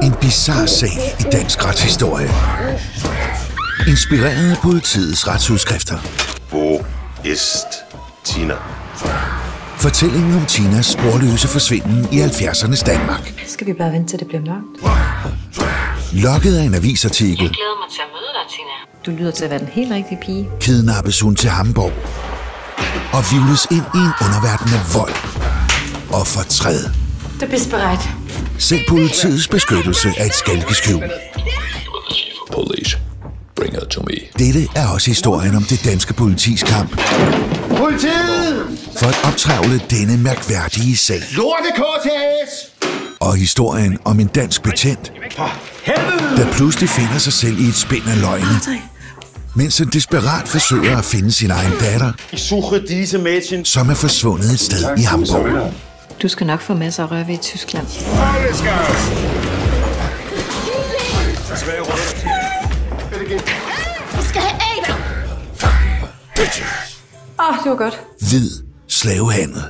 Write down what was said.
En bizarre sag i dansk retshistorie. Inspireret af politiets retsudskrifter. Wo ist Tina? Fortællingen om Tinas sporløse forsvinden i 70'ernes Danmark. Skal vi bare vente til det bliver mørkt? Lokket af en avisartikel. Jeg glæder mig til at møde dig, Tina. Du lyder til at være den helt rigtige pige. Kidnappes hun til Hamburg og hvirvles ind i en underverden af vold og fortræd. Du bist bereit. Selv politiets beskyttelse er et skalkeskjul. Police, bring her to me. Dette er også historien om det danske politis kamp. Politiet! For at optrævle denne mærkværdige sag. Lorte KTAS! Og historien om en dansk betjent, der pludselig finder sig selv i et spind af løgne. Mens han desperat forsøger at finde sin egen datter, som er forsvundet et sted i Hamburg. Du skal nok få masser af røve i Tyskland. Det var godt. Hvid slavehandel.